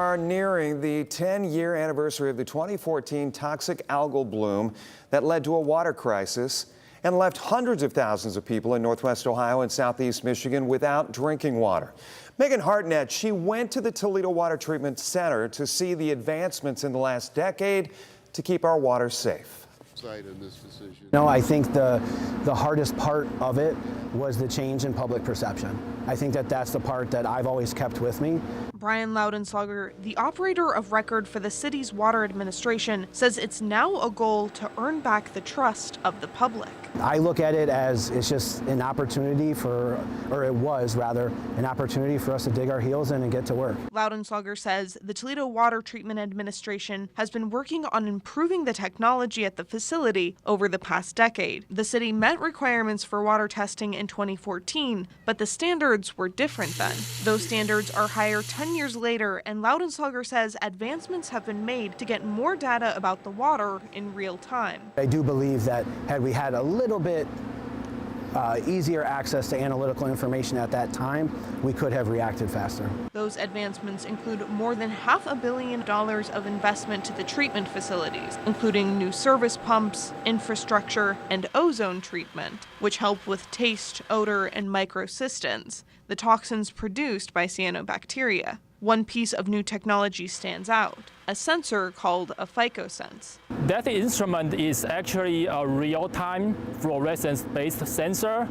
Are nearing the 10-year anniversary of the 2014 toxic algal bloom that led to a water crisis and left hundreds of thousands of people in Northwest Ohio and Southeast Michigan without drinking water. Megan Hartnett, she went to the Toledo Water Treatment Center to see the advancements in the last decade to keep our water safe. In this decision. No, I think the hardest part of it was the change in public perception. I think that's the part that I've always kept with me. Brian Loudenslager, the operator of record for the city's water administration, says it's now a goal to earn back the trust of the public. I look at it as it's just an opportunity it was rather, an opportunity for us to dig our heels in and get to work. Loudenslager says the Toledo Water Treatment Administration has been working on improving the technology at the facility over the past decade. The city met requirements for water testing in 2014, but the standards were different then. Those standards are higher 10 years later, and Loudenslager says advancements have been made to get more data about the water in real time. I do believe that had we had a little bit easier access to analytical information at that time, we could have reacted faster. Those advancements include more than $500 million of investment to the treatment facilities, including new service pumps, infrastructure, and ozone treatment, which help with taste, odor, and microcystins, the toxins produced by cyanobacteria. One piece of new technology stands out, a sensor called a phycosense. That instrument is actually a real-time fluorescence-based sensor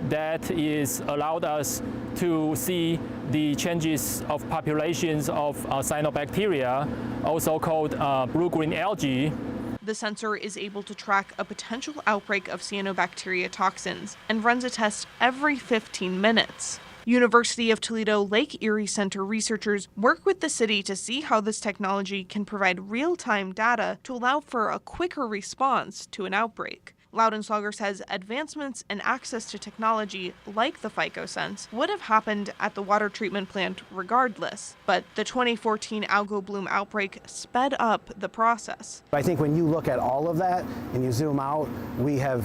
that is allowed us to see the changes of populations of cyanobacteria, also called blue-green algae. The sensor is able to track a potential outbreak of cyanobacteria toxins and runs a test every 15 minutes. University of Toledo Lake Erie Center researchers work with the city to see how this technology can provide real-time data to allow for a quicker response to an outbreak. Loudenslager says advancements and access to technology like the phycosense would have happened at the water treatment plant regardless, but the 2014 algal bloom outbreak sped up the process. I think when you look at all of that and you zoom out, we have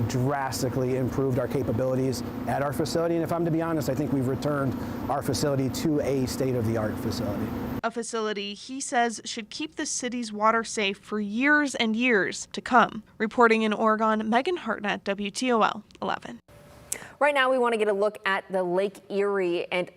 drastically improved our capabilities at our facility, and if I'm to be honest, I think we've returned our facility to a state-of-the-art facility. A facility he says should keep the city's water safe for years and years to come. Reporting in Oregon, Megan Hartnett, WTOL 11. Right now, we want to get a look at Lake Erie and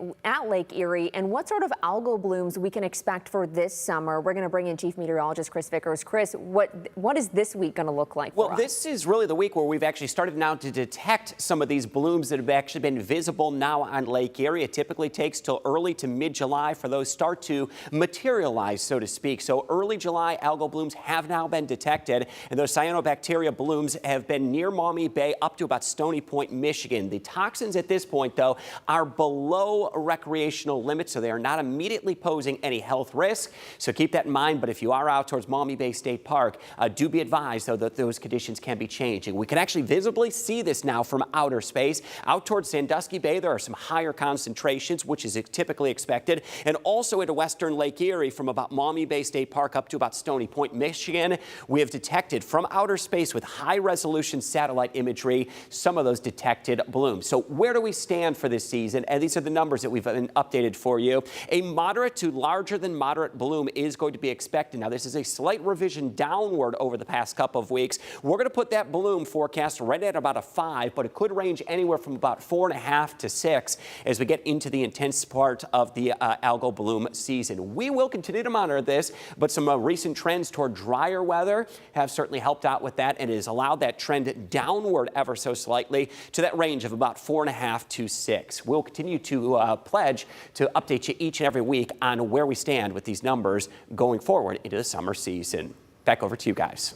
what sort of algal blooms we can expect for this summer. We're going to bring in Chief Meteorologist Chris Vickers. Chris, what is this week going to look like for us? Well, this is really the week where we've actually started now to detect some of these blooms that have actually been visible now on Lake Erie. It typically takes till early to mid-July for those start to materialize, so to speak. So early July algal blooms have now been detected, and those cyanobacteria blooms have been near Maumee Bay up to about Stony Point, Michigan. The toxins at this point, though, are below recreational limits, so they are not immediately posing any health risk. So keep that in mind. But if you are out towards Maumee Bay State Park, do be advised, though, that those conditions can be changing. We can actually visibly see this now from outer space. Out towards Sandusky Bay, there are some higher concentrations, which is typically expected. And also into western Lake Erie, from about Maumee Bay State Park up to about Stony Point, Michigan, we have detected from outer space with high-resolution satellite imagery some of those detected blooms. So where do we stand for this season? And these are the numbers that we've been updated for you. A moderate to larger than moderate bloom is going to be expected. Now, this is a slight revision downward over the past couple of weeks. We're going to put that bloom forecast right at about a 5, but it could range anywhere from about 4.5 to 6 as we get into the intense part of the algal bloom season. We will continue to monitor this, but some recent trends toward drier weather have certainly helped out with that, and it has allowed that trend downward ever so slightly to that range of about 4.5 to 6. We'll continue to pledge to update you each and every week on where we stand with these numbers going forward into the summer season. Back over to you guys.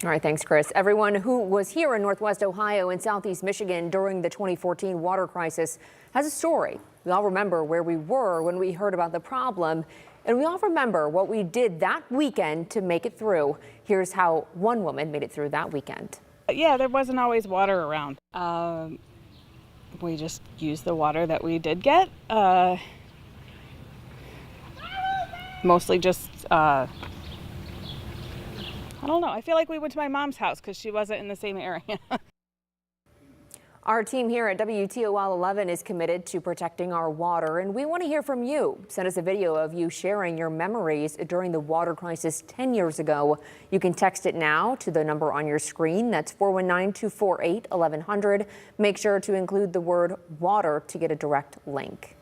All right, thanks, Chris. Everyone who was here in Northwest Ohio and Southeast Michigan during the 2014 water crisis has a story. We all remember where we were when we heard about the problem, and we all remember what we did that weekend to make it through. Here's how one woman made it through that weekend. Yeah, there wasn't always water around. We just used the water that we did get. Mostly just, I don't know. I feel like we went to my mom's house because she wasn't in the same area. Our team here at WTOL 11 is committed to protecting our water, and we want to hear from you. Send us a video of you sharing your memories during the water crisis 10 years ago. You can text it now to the number on your screen. That's 419-248-1100. Make sure to include the word water to get a direct link.